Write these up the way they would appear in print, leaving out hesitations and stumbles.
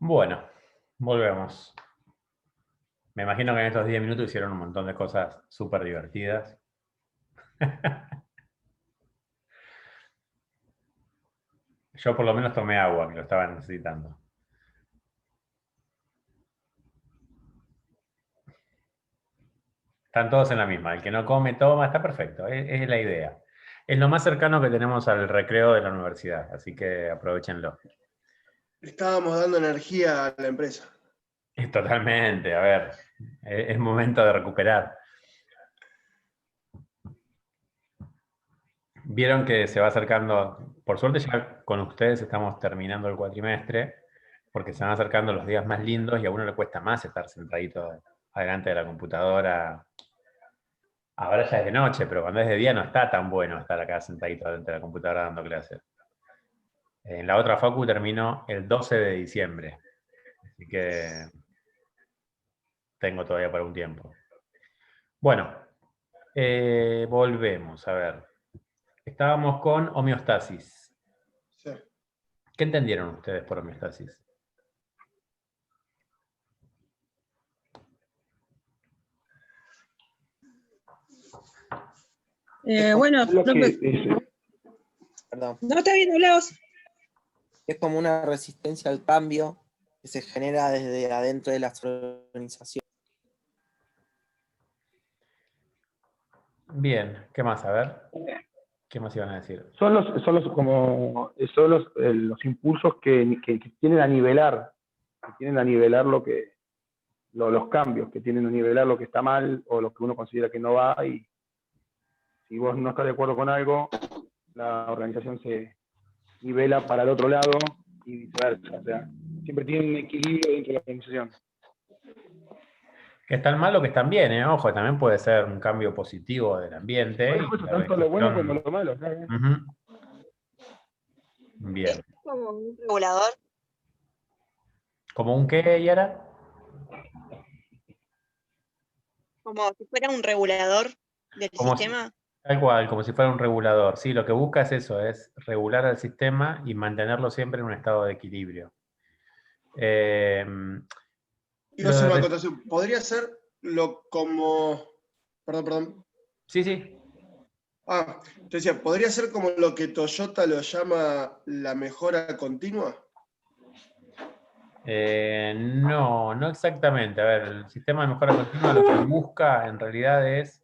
Bueno, volvemos. Me imagino que en estos 10 minutos hicieron un montón de cosas súper divertidas. Yo por lo menos tomé agua, que lo estaba necesitando. Están todos en la misma. El que no come, toma, está perfecto. Es la idea. Es lo más cercano que tenemos al recreo de la universidad, así que aprovechenlo. Estábamos dando energía a la empresa. Totalmente, a ver, es momento de recuperar. Vieron que se va acercando, por suerte ya con ustedes estamos terminando el cuatrimestre, porque se van acercando los días más lindos y a uno le cuesta más estar sentadito adelante de la computadora. Ahora ya es de noche, pero cuando es de día no está tan bueno estar acá sentadito adelante de la computadora dando clases. En la otra facu termino el 12 de diciembre, así que tengo todavía para un tiempo. Bueno, volvemos, a ver. Estábamos con homeostasis. Sí. ¿Qué entendieron ustedes por homeostasis? Bueno, Es lo no, que perdón, no está bien, hablaos. es como una resistencia al cambio que se genera desde adentro de las organizaciones. Bien, ¿qué más? A ver, ¿qué más iban a decir? Son los impulsos que tienen a nivelar, los cambios, que tienen a nivelar lo que está mal o lo que uno considera que no va, y si vos no estás de acuerdo con algo, la organización se nivela para el otro lado y viceversa. O sea, siempre tiene un equilibrio dentro de la organización. Que están mal o que están bien, ¿eh? Ojo, también puede ser un cambio positivo del ambiente. Por eso, tanto lo bueno como lo malo, ¿sabes? Bien. ¿Es como un regulador? ¿Como un qué, Yara? Como si fuera un regulador del sistema. Tal cual, como si fuera un regulador. Sí, lo que busca es eso, es regular al sistema y mantenerlo siempre en un estado de equilibrio. Quiero hacer una acotación. Podría ser como. Perdón. Sí, sí. Te decía, ¿podría ser como lo que Toyota lo llama la mejora continua? No exactamente. A ver, el sistema de mejora continua lo que busca en realidad es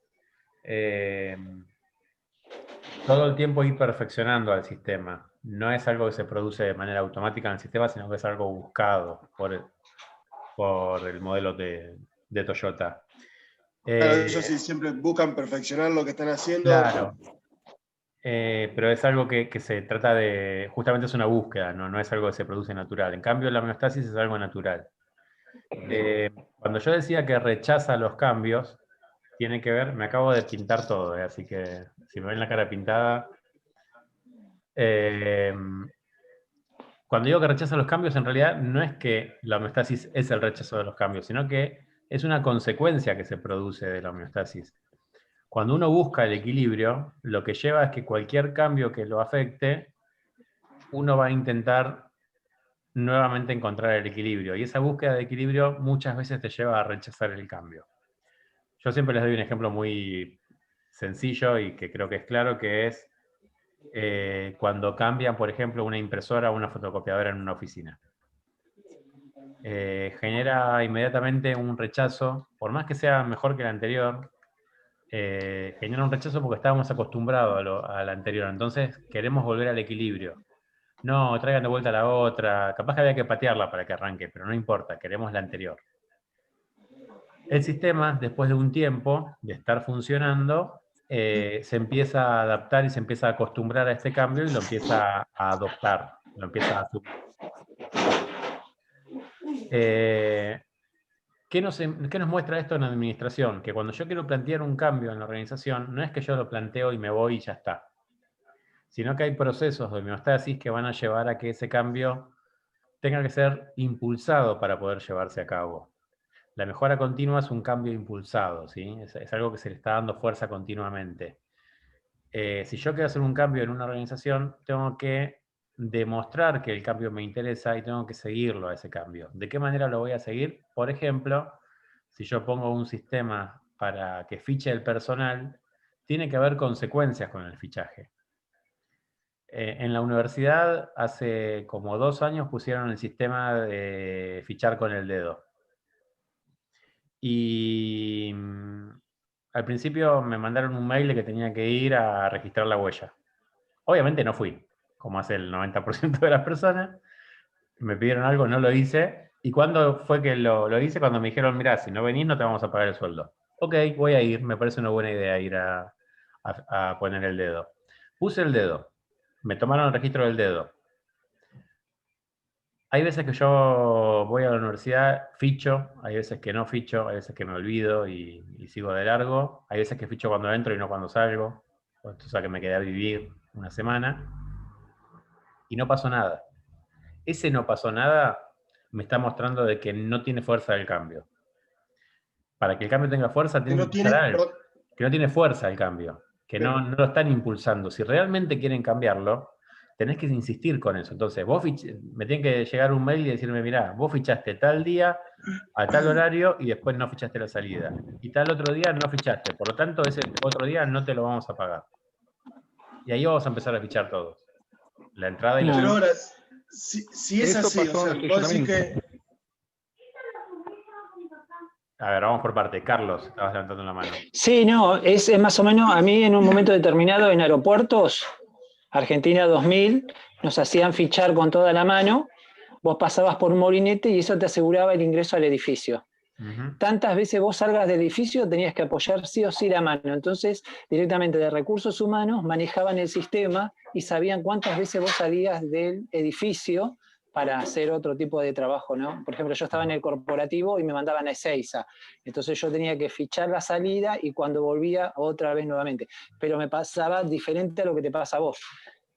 todo el tiempo ir perfeccionando al sistema. No es algo que se produce de manera automática en el sistema, sino que es algo buscado por el modelo de Toyota. Claro, ellos sí siempre buscan perfeccionar lo que están haciendo. Claro. Pero es algo que se trata de, justamente es una búsqueda, no es algo que se produce natural. En cambio, la homeostasis es algo natural. Cuando yo decía que rechaza los cambios, tiene que ver, me acabo de pintar todo, así que si me ven la cara pintada. Cuando digo que rechaza los cambios, en realidad no es que la homeostasis es el rechazo de los cambios, sino que es una consecuencia que se produce de la homeostasis. Cuando uno busca el equilibrio, lo que lleva es que cualquier cambio que lo afecte, uno va a intentar nuevamente encontrar el equilibrio. Y esa búsqueda de equilibrio muchas veces te lleva a rechazar el cambio. Yo siempre les doy un ejemplo muy sencillo y que creo que es claro, que es cuando cambian, por ejemplo, una impresora o una fotocopiadora en una oficina. Genera inmediatamente un rechazo, por más que sea mejor que la anterior, genera un rechazo porque estábamos acostumbrados a la anterior, entonces queremos volver al equilibrio. No, traigan de vuelta la otra, capaz que había que patearla para que arranque, pero no importa, queremos la anterior. El sistema, después de un tiempo de estar funcionando, se empieza a adaptar y se empieza a acostumbrar a este cambio y lo empieza a adoptar, lo empieza a asumir. ¿Qué nos muestra esto en la administración? Que cuando yo quiero plantear un cambio en la organización, no es que yo lo planteo y me voy y ya está, sino que hay procesos de homeostasis que van a llevar a que ese cambio tenga que ser impulsado para poder llevarse a cabo. La mejora continua es un cambio impulsado, ¿sí? Es algo que se le está dando fuerza continuamente. Si yo quiero hacer un cambio en una organización, tengo que demostrar que el cambio me interesa y tengo que seguirlo a ese cambio. ¿De qué manera lo voy a seguir? Por ejemplo, si yo pongo un sistema para que fiche el personal, tiene que haber consecuencias con el fichaje. En la universidad, hace como 2 años pusieron el sistema de fichar con el dedo. Y al principio me mandaron un mail de que tenía que ir a registrar la huella. Obviamente no fui, como hace el 90% de las personas. Me pidieron algo, no lo hice. ¿Y cuándo fue que lo hice? Cuando me dijeron, mirá, si no venís no te vamos a pagar el sueldo. Ok, voy a ir, me parece una buena idea ir a poner el dedo. Puse el dedo, me tomaron el registro del dedo. Hay veces que yo voy a la universidad, ficho, hay veces que no ficho, hay veces que me olvido y sigo de largo, hay veces que ficho cuando entro y no cuando salgo, o sea que me quedé a vivir una semana, y no pasó nada. Ese no pasó nada me está mostrando de que no tiene fuerza el cambio. Para que el cambio tenga fuerza, tiene que pasar algo. Que no tiene fuerza el cambio, que no lo están impulsando. Si realmente quieren cambiarlo, tenés que insistir con eso. Entonces, me tienen que llegar un mail y decirme, mirá, vos fichaste tal día, a tal horario, y después no fichaste la salida. Y tal otro día no fichaste. Por lo tanto, ese otro día no te lo vamos a pagar. Y ahí vamos a empezar a fichar todos. La entrada y la Pero salida. ahora, si es Eso así, pasó o sea, en el vos decís que... estacionamiento. A ver, vamos por parte. Carlos, estabas levantando la mano. Sí, no, es más o menos, a mí en un momento determinado en aeropuertos, Argentina 2000, nos hacían fichar con toda la mano, vos pasabas por un molinete y eso te aseguraba el ingreso al edificio. Tantas veces vos salgas del edificio tenías que apoyar sí o sí la mano. Entonces, directamente de recursos humanos manejaban el sistema y sabían cuántas veces vos salías del edificio para hacer otro tipo de trabajo, ¿no? Por ejemplo, yo estaba en el corporativo y me mandaban a Ezeiza. Entonces yo tenía que fichar la salida y cuando volvía otra vez nuevamente. Pero me pasaba diferente a lo que te pasa a vos.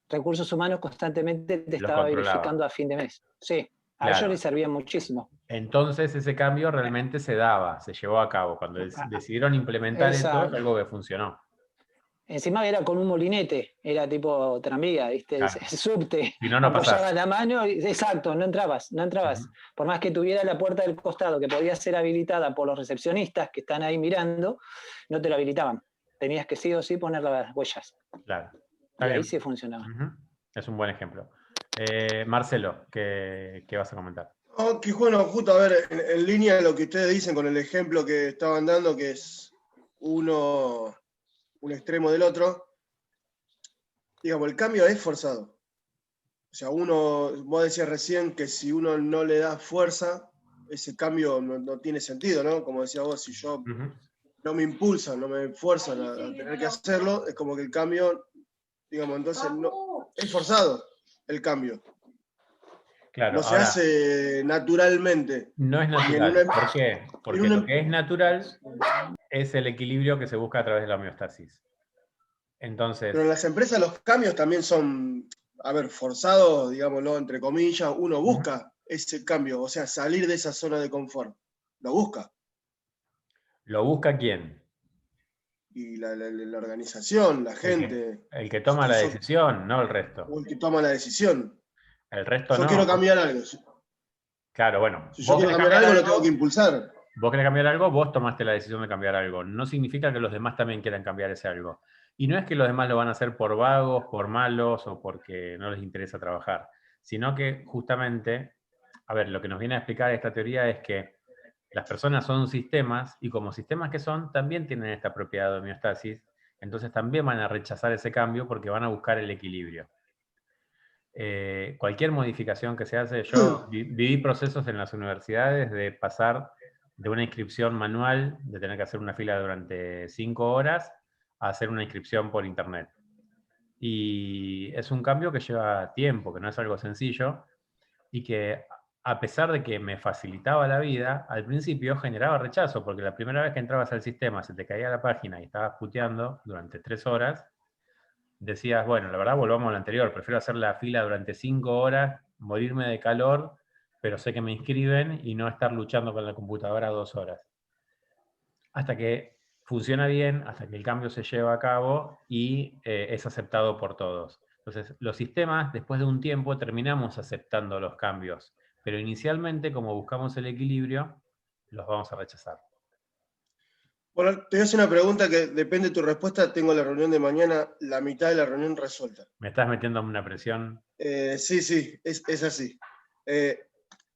Recursos humanos constantemente te estaba verificando a fin de mes. Sí, a Claro. ellos les servía muchísimo. Entonces ese cambio realmente se daba, se llevó a cabo. Cuando decidieron implementar eso, es algo que funcionó. Encima era con un molinete, era tipo tranvía, ¿viste? Claro. Subte. Si no, no apoyabas pasás. la mano, exacto, no entrabas. Por más que tuviera la puerta del costado que podía ser habilitada por los recepcionistas que están ahí mirando, no te lo habilitaban. Tenías que sí o sí poner las huellas. Claro. Y ahí sí funcionaba. Es un buen ejemplo. Marcelo, ¿qué vas a comentar? Oh, que bueno, justo a ver, en línea de lo que ustedes dicen con el ejemplo que estaban dando, que es un extremo del otro, digamos, el cambio es forzado. O sea, vos decías recién que si uno no le da fuerza, ese cambio no tiene sentido, ¿no? Como decía vos, si yo no me impulsan, no me fuerzan a tener que hacerlo, es como que el cambio, digamos, entonces no, es forzado el cambio. Claro, no se hace naturalmente. No es natural. ¿Por qué? Porque lo que es natural es el equilibrio que se busca a través de la homeostasis. Entonces, pero en las empresas los cambios también son, a ver, forzados, digámoslo, entre comillas. Uno busca ese cambio, o sea, salir de esa zona de confort. Lo busca. ¿lo busca quién? Y la organización, la gente. El que toma la decisión, no el resto. O el que toma la decisión. El resto no. Yo quiero cambiar algo. Claro, bueno. Si yo quiero cambiar algo, lo tengo que impulsar. Vos querés cambiar algo, vos tomaste la decisión de cambiar algo. No significa que los demás también quieran cambiar ese algo. Y no es que los demás lo van a hacer por vagos, por malos o porque no les interesa trabajar, sino que justamente, a ver, lo que nos viene a explicar esta teoría es que las personas son sistemas y como sistemas que son, también tienen esta propiedad de homeostasis, entonces también van a rechazar ese cambio porque van a buscar el equilibrio. Cualquier modificación que se hace, yo viví procesos en las universidades de pasar de una inscripción manual, de tener que hacer una fila durante 5 horas, a hacer una inscripción por internet. Y es un cambio que lleva tiempo, que no es algo sencillo, y que a pesar de que me facilitaba la vida, al principio generaba rechazo, porque la primera vez que entrabas al sistema se te caía la página y estabas puteando durante 3 horas, decías, bueno, la verdad volvamos a lo anterior, prefiero hacer la fila durante 5 horas, morirme de calor, pero sé que me inscriben y no estar luchando con la computadora 2 horas. Hasta que funciona bien, hasta que el cambio se lleva a cabo y es aceptado por todos. Entonces, los sistemas, después de un tiempo, terminamos aceptando los cambios, pero inicialmente, como buscamos el equilibrio, los vamos a rechazar. Bueno, te voy a hacer una pregunta que depende de tu respuesta. Tengo la reunión de mañana, la mitad de la reunión resuelta. Me estás metiendo en una presión. Sí, es así.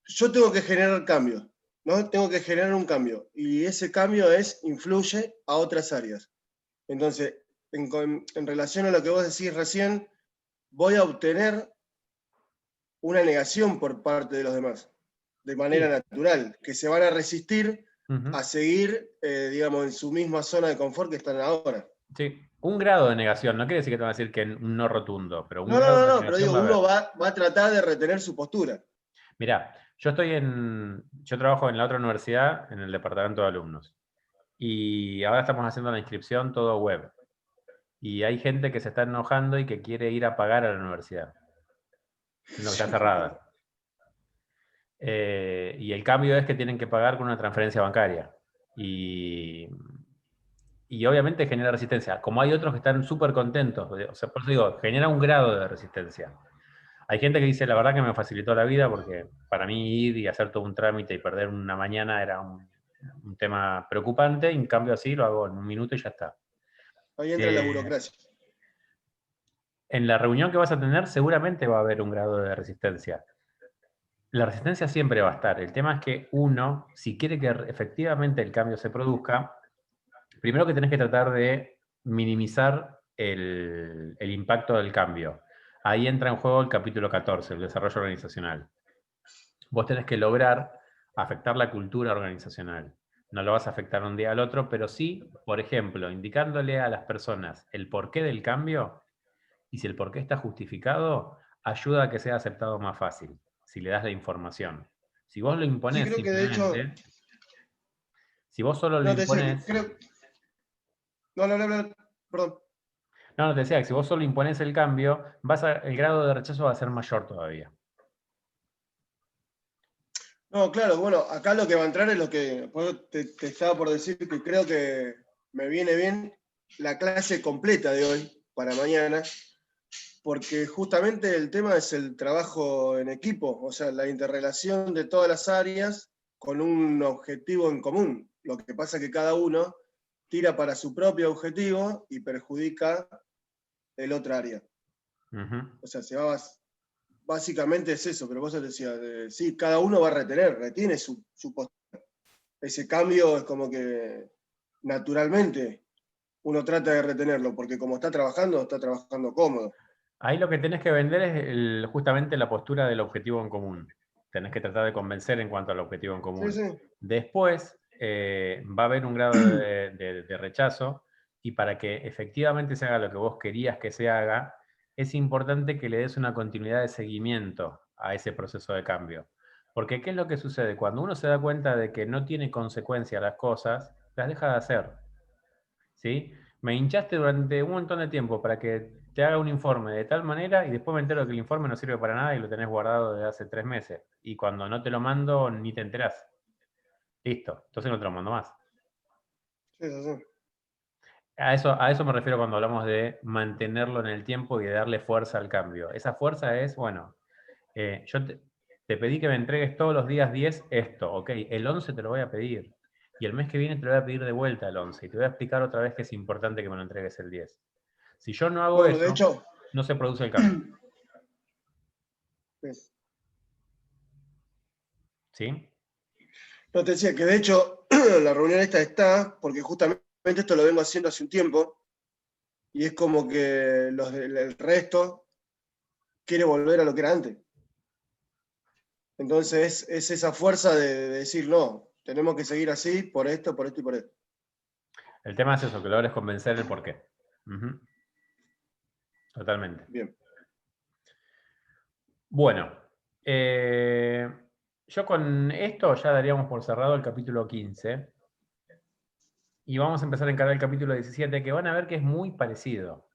Yo tengo que generar cambio, ¿no? Tengo que generar un cambio. Y ese cambio influye a otras áreas. Entonces, en relación a lo que vos decís recién, voy a obtener una negación por parte de los demás, de manera natural, que se van a resistir a seguir, digamos, en su misma zona de confort que están ahora. Sí, un grado de negación, no quiere decir que te van a decir que un no rotundo, pero un No, grado de pero negación digo, va a haber. uno va a tratar de retener su postura. Mirá, yo trabajo en la otra universidad, en el departamento de alumnos. Y ahora estamos haciendo la inscripción todo web. Y hay gente que se está enojando y que quiere ir a pagar a la universidad, siendo que está cerrada. Y el cambio es que tienen que pagar con una transferencia bancaria. Y obviamente genera resistencia. Como hay otros que están súper contentos, o sea, por eso digo, genera un grado de resistencia. Hay gente que dice, la verdad que me facilitó la vida porque para mí ir y hacer todo un trámite y perder una mañana era un tema preocupante, y en cambio así lo hago en un minuto y ya está. Ahí entra la burocracia. En la reunión que vas a tener seguramente va a haber un grado de resistencia. La resistencia siempre va a estar. El tema es que uno, si quiere que efectivamente el cambio se produzca, primero que tenés que tratar de minimizar el impacto del cambio. Ahí entra en juego el capítulo 14, el desarrollo organizacional. Vos tenés que lograr afectar la cultura organizacional. No lo vas a afectar un día al otro, pero sí, por ejemplo, indicándole a las personas el porqué del cambio, y si el porqué está justificado, ayuda a que sea aceptado más fácil, si le das la información. Si vos lo Sí, imponés creo que de hecho. simplemente, si vos solo lo No, te decía que imponés... creo. No, perdón. No, te decía que si vos solo imponés el cambio, el grado de rechazo va a ser mayor todavía. No, claro, bueno, acá lo que va a entrar es lo que te estaba por decir, que creo que me viene bien la clase completa de hoy para mañana, porque justamente el tema es el trabajo en equipo, o sea, la interrelación de todas las áreas con un objetivo en común. Lo que pasa es que cada uno tira para su propio objetivo y perjudica el otro área. O sea, básicamente es eso, pero vos decías, sí, cada uno va a retiene su postura. Ese cambio es como que naturalmente uno trata de retenerlo, porque como está trabajando cómodo. Ahí lo que tenés que vender es justamente la postura del objetivo en común. Tenés que tratar de convencer en cuanto al objetivo en común. Sí, sí. Después va a haber un grado de rechazo, y para que efectivamente se haga lo que vos querías que se haga, es importante que le des una continuidad de seguimiento a ese proceso de cambio. Porque ¿qué es lo que sucede? Cuando uno se da cuenta de que no tiene consecuencia las cosas, las deja de hacer. ¿Sí? Me hinchaste durante un montón de tiempo para que te haga un informe de tal manera, y después me entero que el informe no sirve para nada y lo tenés guardado desde hace 3 meses. Y cuando no te lo mando, ni te enterás. Listo, entonces no te lo mando más. Sí, sí. A eso me refiero cuando hablamos de mantenerlo en el tiempo y de darle fuerza al cambio. Esa fuerza es, bueno, yo te pedí que me entregues todos los días 10 esto, ok, el 11 te lo voy a pedir. Y el mes que viene te lo voy a pedir de vuelta el 11. Y te voy a explicar otra vez que es importante que me lo entregues el 10. Si yo no hago Bueno, eso, de hecho, no se produce el cambio. ¿Sí? no te decía que de hecho la reunión esta está, porque justamente esto lo vengo haciendo hace un tiempo, y es como que el resto quiere volver a lo que era antes. Entonces es esa fuerza de decir, no, tenemos que seguir así por esto y por esto. El tema es eso, que logres convencer el porqué. Totalmente. Bien. Bueno, yo con esto ya daríamos por cerrado el capítulo 15. Y vamos a empezar a encarar el capítulo 17, que van a ver que es muy parecido.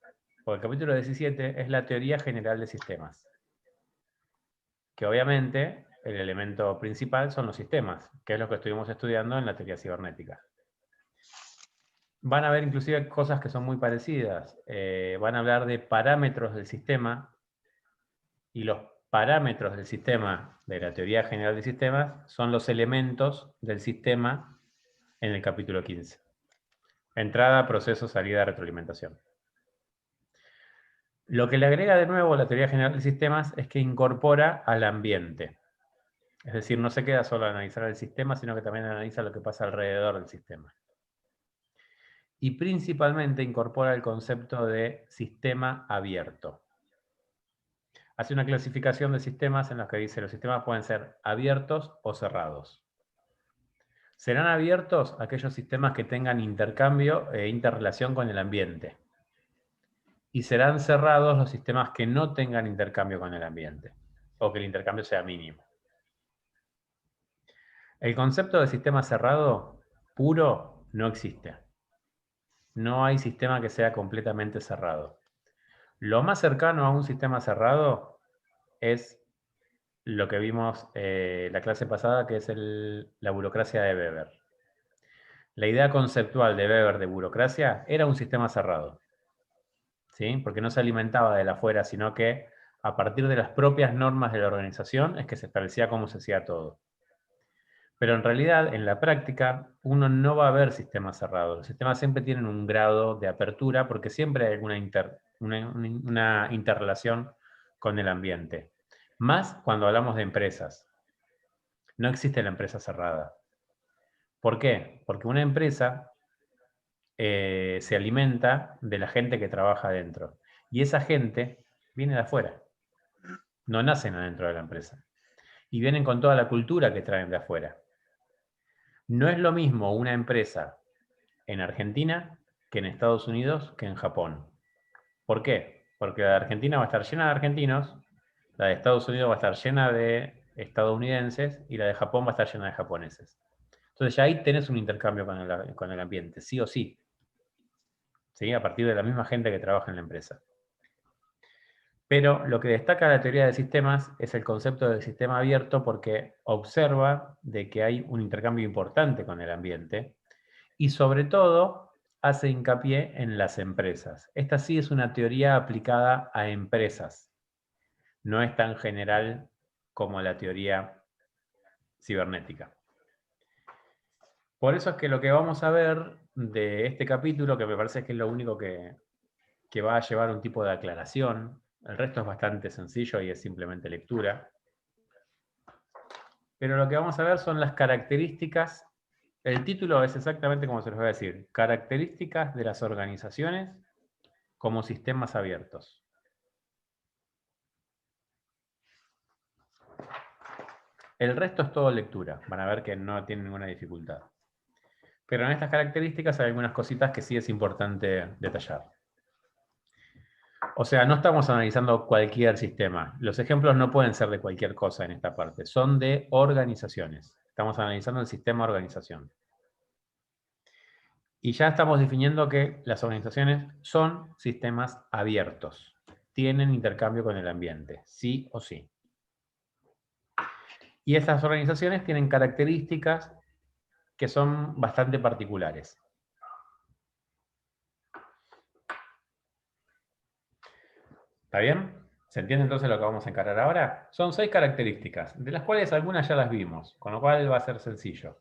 Porque el capítulo 17 es la teoría general de sistemas. Que obviamente el elemento principal son los sistemas, que es lo que estuvimos estudiando en la teoría cibernética. van a haber inclusive cosas que son muy parecidas. Van a hablar de parámetros del sistema, y los parámetros del sistema de la teoría general de sistemas son los elementos del sistema en el capítulo 15. Entrada, proceso, salida, retroalimentación. Lo que le agrega de nuevo la teoría general de sistemas es que incorpora al ambiente. Es decir, no se queda solo a analizar el sistema, sino que también analiza lo que pasa alrededor del sistema. Y principalmente incorpora el concepto de sistema abierto. Hace una clasificación de sistemas en los que dice los sistemas pueden ser abiertos o cerrados. Serán abiertos aquellos sistemas que tengan intercambio e interrelación con el ambiente. Y serán cerrados los sistemas que no tengan intercambio con el ambiente, o que el intercambio sea mínimo. El concepto de sistema cerrado puro no existe. No hay sistema que sea completamente cerrado. Lo más cercano a un sistema cerrado es lo que vimos la clase pasada, que es la burocracia de Weber. La idea conceptual de Weber de burocracia era un sistema cerrado, ¿sí? Porque no se alimentaba de la afuera, sino que a partir de las propias normas de la organización es que se establecía cómo se hacía todo. Pero en realidad, en la práctica, uno no va a ver sistemas cerrados. Los sistemas siempre tienen un grado de apertura porque siempre hay alguna una interrelación con el ambiente. Más cuando hablamos de empresas. No existe la empresa cerrada. ¿Por qué? Porque una empresa se alimenta de la gente que trabaja adentro. Y esa gente viene de afuera. No nacen adentro de la empresa. Y vienen con toda la cultura que traen de afuera. No es lo mismo una empresa en Argentina que en Estados Unidos que en Japón. ¿Por qué? Porque la de Argentina va a estar llena de argentinos, la de Estados Unidos va a estar llena de estadounidenses y la de Japón va a estar llena de japoneses. Entonces ya ahí tenés un intercambio con el ambiente, sí o sí. ¿Sí? A partir de la misma gente que trabaja en la empresa. Pero lo que destaca la teoría de sistemas es el concepto del sistema abierto porque observa de que hay un intercambio importante con el ambiente y sobre todo hace hincapié en las empresas. Esta sí es una teoría aplicada a empresas. No es tan general como la teoría cibernética. Por eso es que lo que vamos a ver de este capítulo, que me parece que es lo único que va a llevar un tipo de aclaración, el resto es bastante sencillo y es simplemente lectura. Pero lo que vamos a ver son las características. El título es exactamente como se los voy a decir. Características de las organizaciones como sistemas abiertos. El resto es todo lectura. Van a ver que no tienen ninguna dificultad. Pero en estas características hay algunas cositas que sí es importante detallar. O sea, no estamos analizando cualquier sistema. Los ejemplos no pueden ser de cualquier cosa en esta parte. Son de organizaciones. Estamos analizando el sistema organización. Y ya estamos definiendo que las organizaciones son sistemas abiertos. Tienen intercambio con el ambiente, sí o sí. Y estas organizaciones tienen características que son bastante particulares. ¿Está bien? ¿Se entiende entonces lo que vamos a encarar ahora? Son 6 características, de las cuales algunas ya las vimos, con lo cual va a ser sencillo.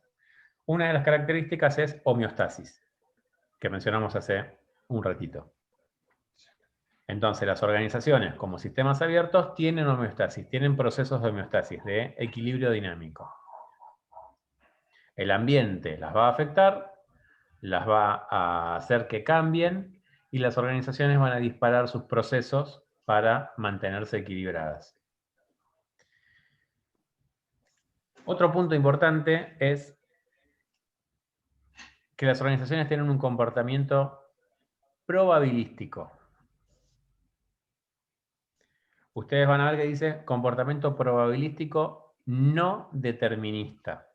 Una de las características es homeostasis, que mencionamos hace un ratito. Entonces, las organizaciones como sistemas abiertos tienen homeostasis, tienen procesos de homeostasis, de equilibrio dinámico. El ambiente las va a afectar, las va a hacer que cambien y las organizaciones van a disparar sus procesos para mantenerse equilibradas. Otro punto importante es que las organizaciones tienen un comportamiento probabilístico. Ustedes van a ver que dice comportamiento probabilístico no determinista.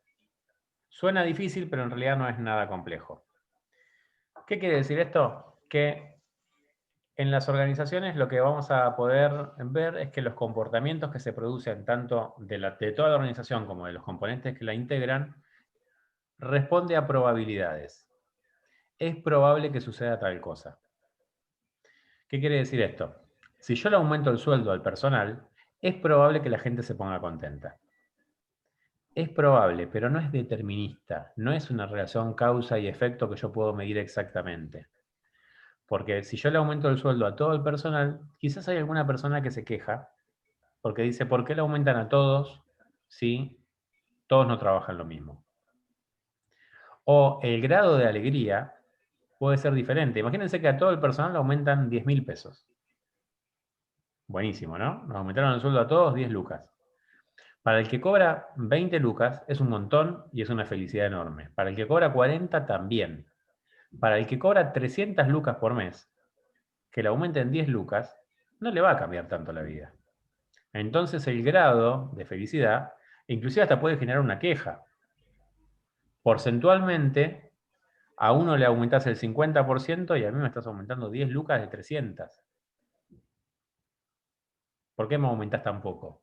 Suena difícil, pero en realidad no es nada complejo. ¿Qué quiere decir esto? Que en las organizaciones lo que vamos a poder ver es que los comportamientos que se producen tanto de toda la organización como de los componentes que la integran responde a probabilidades. es probable que suceda tal cosa. ¿Qué quiere decir esto? Si yo le aumento el sueldo al personal, es probable que la gente se ponga contenta. Es probable, pero no es determinista. No es una relación causa y efecto que yo puedo medir exactamente. Porque si yo le aumento el sueldo a todo el personal, quizás hay alguna persona que se queja porque dice, ¿por qué le aumentan a todos si todos no trabajan lo mismo? O el grado de alegría puede ser diferente. Imagínense que a todo el personal le aumentan 10.000 pesos. Buenísimo, ¿no? Nos aumentaron el sueldo a todos 10 lucas. Para el que cobra 20 lucas es un montón y es una felicidad enorme. Para el que cobra 40 también. Para el que cobra 300 lucas por mes, que le aumenten 10 lucas, no le va a cambiar tanto la vida. Entonces el grado de felicidad, inclusive hasta puede generar una queja. Porcentualmente, a uno le aumentas el 50% y a mí me estás aumentando 10 lucas de 300. ¿Por qué me aumentás tan poco?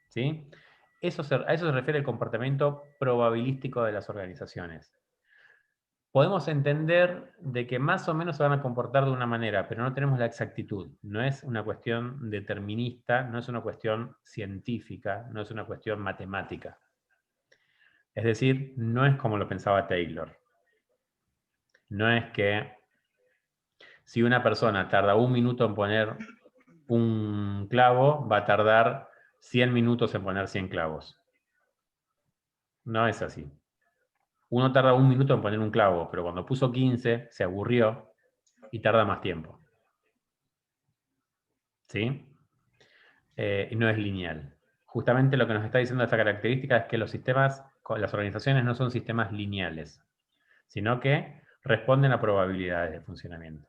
¿Sí? A eso se refiere el comportamiento probabilístico de las organizaciones. Podemos entender de que más o menos se van a comportar de una manera, pero no tenemos la exactitud. No es una cuestión determinista, no es una cuestión científica, no es una cuestión matemática. Es decir, no es como lo pensaba Taylor. No es que si una persona tarda 1 minuto en poner un clavo, va a tardar 100 minutos en poner 100 clavos. No es así. Uno tarda 1 minuto en poner un clavo, pero cuando puso 15 se aburrió y tarda más tiempo. ¿Sí? Y no es lineal. Justamente lo que nos está diciendo esta característica es que los sistemas, las organizaciones no son sistemas lineales, sino que responden a probabilidades de funcionamiento.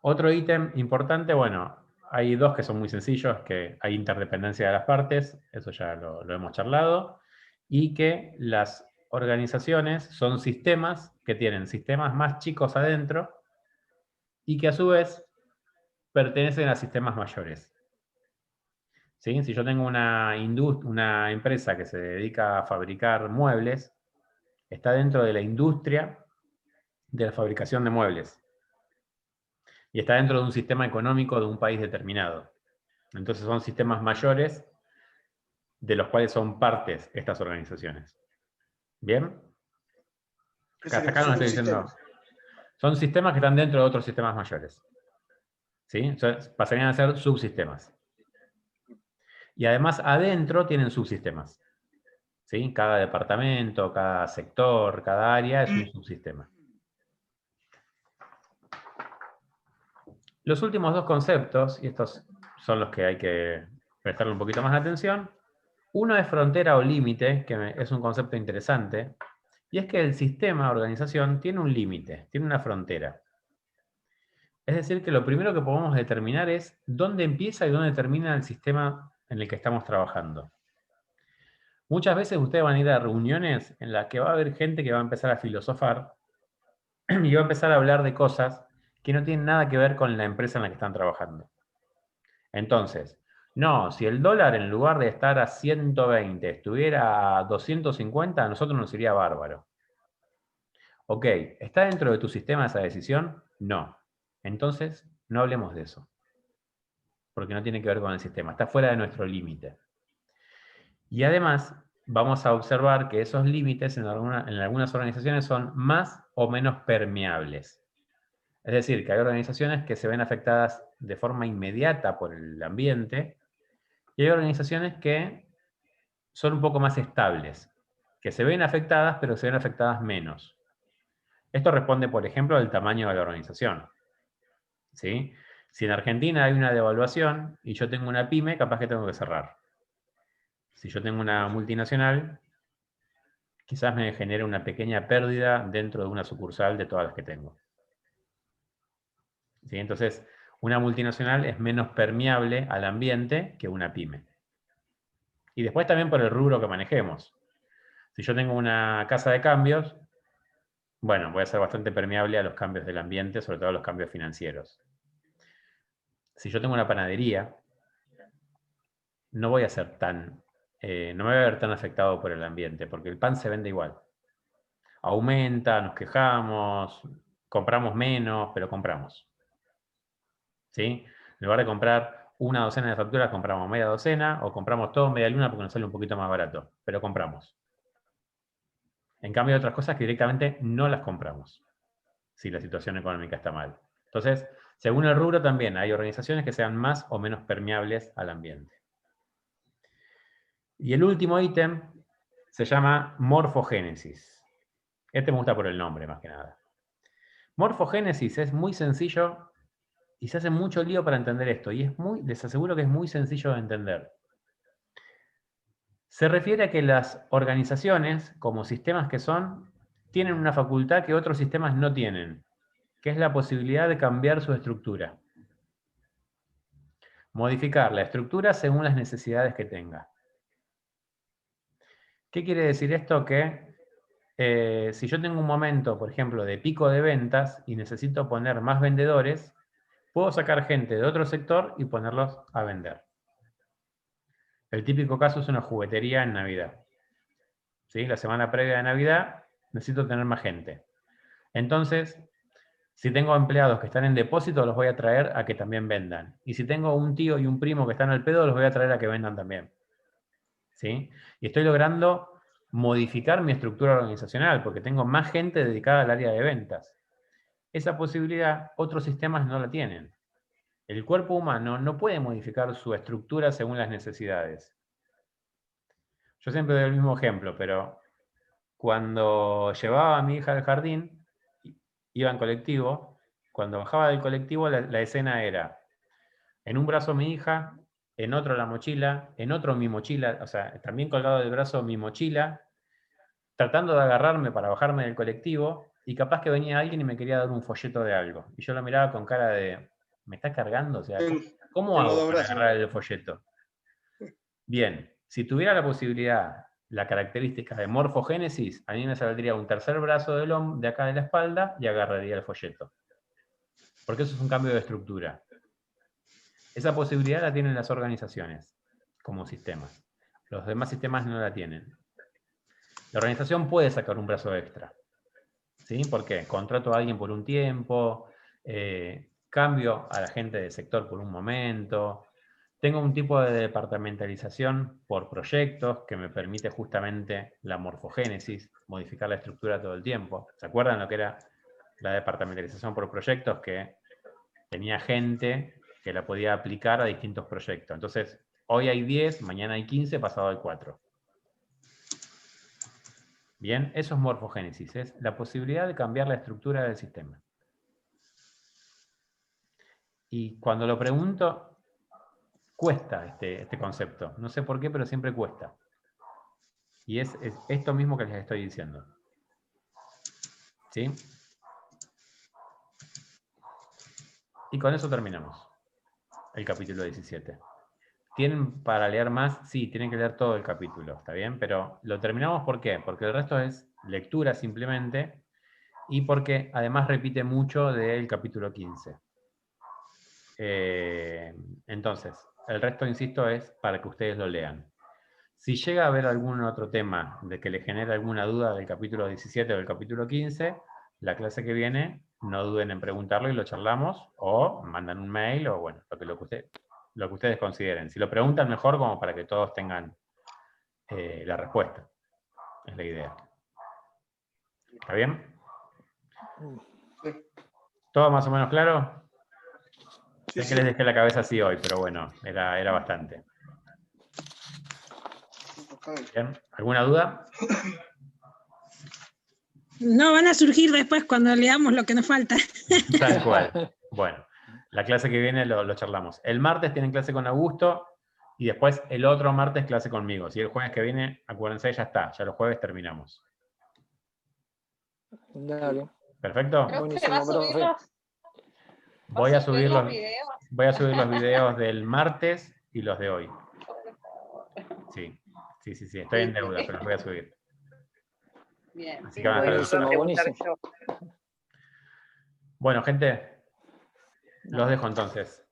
Otro ítem importante, bueno, hay dos que son muy sencillos, que hay interdependencia de las partes, eso ya lo hemos charlado, y que las organizaciones son sistemas que tienen sistemas más chicos adentro y que a su vez pertenecen a sistemas mayores. ¿Sí? Si yo tengo una empresa que se dedica a fabricar muebles, está dentro de la industria de la fabricación de muebles. Y está dentro de un sistema económico de un país determinado. Entonces son sistemas mayores de los cuales son partes estas organizaciones. ¿Bien? Hasta acá no estoy diciendo. Son sistemas que están dentro de otros sistemas mayores. ¿Sí? Entonces, pasarían a ser subsistemas. Y además adentro tienen subsistemas. ¿Sí? Cada departamento, cada sector, cada área es un subsistema. Los últimos dos conceptos, y estos son los que hay que prestarle un poquito más de atención. Uno es frontera o límite, que es un concepto interesante, y es que el sistema, organización, tiene un límite, tiene una frontera. Es decir, que lo primero que podemos determinar es dónde empieza y dónde termina el sistema en el que estamos trabajando. Muchas veces ustedes van a ir a reuniones en las que va a haber gente que va a empezar a filosofar y va a empezar a hablar de cosas que no tienen nada que ver con la empresa en la que están trabajando. Entonces, no, si el dólar en lugar de estar a 120 estuviera a 250, a nosotros nos iría bárbaro. Ok, ¿está dentro de tu sistema esa decisión? No. Entonces, no hablemos de eso. Porque no tiene que ver con el sistema, está fuera de nuestro límite. Y además, vamos a observar que esos límites en algunas organizaciones son más o menos permeables. Es decir, que hay organizaciones que se ven afectadas de forma inmediata por el ambiente y hay organizaciones que son un poco más estables, que se ven afectadas, pero se ven afectadas menos. Esto responde, por ejemplo, al tamaño de la organización. ¿Sí? Si en Argentina hay una devaluación y yo tengo una pyme, capaz que tengo que cerrar. Si yo tengo una multinacional, quizás me genere una pequeña pérdida dentro de una sucursal de todas las que tengo. ¿Sí? Entonces, una multinacional es menos permeable al ambiente que una pyme. Y después también por el rubro que manejemos. Si yo tengo una casa de cambios, bueno, voy a ser bastante permeable a los cambios del ambiente, sobre todo a los cambios financieros. Si yo tengo una panadería, no voy a ser no me voy a ver tan afectado por el ambiente, porque el pan se vende igual. aumenta, nos quejamos, compramos menos, pero compramos. ¿Sí? En lugar de comprar una docena de facturas, compramos media docena, o compramos todo media luna porque nos sale un poquito más barato, pero compramos. En cambio, hay otras cosas que directamente no las compramos, si la situación económica está mal. Entonces, según el rubro también, hay organizaciones que sean más o menos permeables al ambiente. Y el último ítem se llama morfogénesis. Este me gusta por el nombre, más que nada. Morfogénesis es muy sencillo y se hace mucho lío para entender esto. Y les aseguro que es muy sencillo de entender. Se refiere a que las organizaciones, como sistemas que son, tienen una facultad que otros sistemas no tienen, que es la posibilidad de cambiar su estructura. Modificar la estructura según las necesidades que tenga. ¿Qué quiere decir esto? Que si yo tengo un momento, por ejemplo, de pico de ventas y necesito poner más vendedores, puedo sacar gente de otro sector y ponerlos a vender. El típico caso es una juguetería en Navidad. ¿Sí? La semana previa de Navidad necesito tener más gente. Entonces, si tengo empleados que están en depósito, los voy a traer a que también vendan. Y si tengo un tío y un primo que están al pedo, los voy a traer a que vendan también. ¿Sí? Y estoy logrando modificar mi estructura organizacional porque tengo más gente dedicada al área de ventas. Esa posibilidad otros sistemas no la tienen. El cuerpo humano no puede modificar su estructura según las necesidades. Yo siempre doy el mismo ejemplo, pero cuando llevaba a mi hija al jardín, iba en colectivo, cuando bajaba del colectivo la escena era, en un brazo mi hija, en otro la mochila, en otro mi mochila, o sea, también colgado del brazo mi mochila, tratando de agarrarme para bajarme del colectivo, y capaz que venía alguien y me quería dar un folleto de algo. Y yo lo miraba con cara de, ¿me estás cargando? O sea, ¿cómo Tengo hago dos para brazos. agarrar el folleto? Bien, si tuviera la posibilidad, la característica de morfogénesis, a mí me saldría un tercer brazo de acá de la espalda y agarraría el folleto. Porque eso es un cambio de estructura. Esa posibilidad la tienen las organizaciones como sistemas. Los demás sistemas no la tienen. La organización puede sacar un brazo extra. ¿Sí? ¿Por qué? Contrato a alguien por un tiempo, cambio a la gente del sector por un momento, tengo un tipo de departamentalización por proyectos que me permite justamente la morfogénesis, modificar la estructura todo el tiempo. ¿Se acuerdan lo que era la departamentalización por proyectos? Que tenía gente que la podía aplicar a distintos proyectos. Entonces, hoy hay 10, mañana hay 15, pasado hay 4. Bien, eso es morfogénesis, es la posibilidad de cambiar la estructura del sistema. Y cuando lo pregunto, cuesta este concepto. No sé por qué, pero siempre cuesta. Y es esto mismo que les estoy diciendo. ¿Sí? Y con eso terminamos el capítulo 17. ¿Tienen para leer más? Sí, tienen que leer todo el capítulo, ¿está bien? Pero lo terminamos ¿por qué? Porque el resto es lectura simplemente y porque además repite mucho del capítulo 15. Entonces, el resto, insisto, es para que ustedes lo lean. Si llega a haber algún otro tema de que les genere alguna duda del capítulo 17 o del capítulo 15, la clase que viene, no duden en preguntarlo y lo charlamos, o mandan un mail, o bueno, lo que ustedes consideren. Si lo preguntan, mejor, como para que todos tengan la respuesta. Es la idea. ¿Está bien? Sí. ¿Todo más o menos claro? Sí, Sé que les dejé la cabeza así hoy, pero bueno, era bastante. ¿Bien? ¿Alguna duda? No, van a surgir después cuando leamos lo que nos falta. Tal cual. Bueno, la clase que viene lo charlamos. El martes tienen clase con Augusto y después el otro martes clase conmigo. Si el jueves que viene, acuérdense, ya está. Ya los jueves terminamos. Dale. ¿Perfecto? Buenísimo, ¿Va a subir profe. Voy a subir los videos? voy a subir los videos del martes y los de hoy. Sí. Estoy en deuda, pero los voy a subir. Bien. Así que van a estar. Buenísimo, buenísimo. Bueno, gente, los dejo entonces.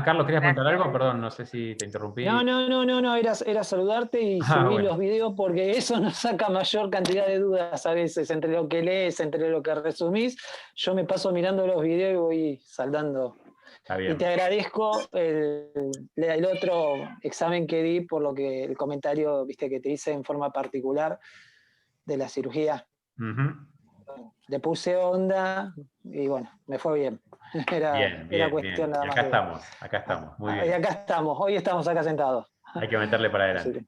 Carlos, ¿querías preguntar Gracias. algo? Perdón, no sé si te interrumpí. No, era saludarte y subir bueno. los videos porque eso nos saca mayor cantidad de dudas a veces, entre lo que lees, entre lo que resumís. Yo me paso mirando los videos y voy saldando. Está Y bien. te agradezco el otro examen que di por lo que el comentario, viste, que te hice en forma particular de la cirugía. Ujú. Le puse onda y bueno, me fue bien. Era cuestión nada Y más. acá estamos. Muy Y bien. acá estamos, hoy estamos acá sentados. Hay que meterle para Así adelante.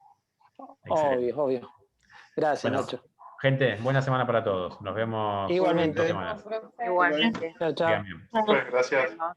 que, Excelente. obvio. Gracias, Bueno, Nacho. gente, buena semana para todos. Nos vemos Igualmente. en 2 semanas. Igualmente. Chao, chao. Sigan bien. Gracias. Nos vemos.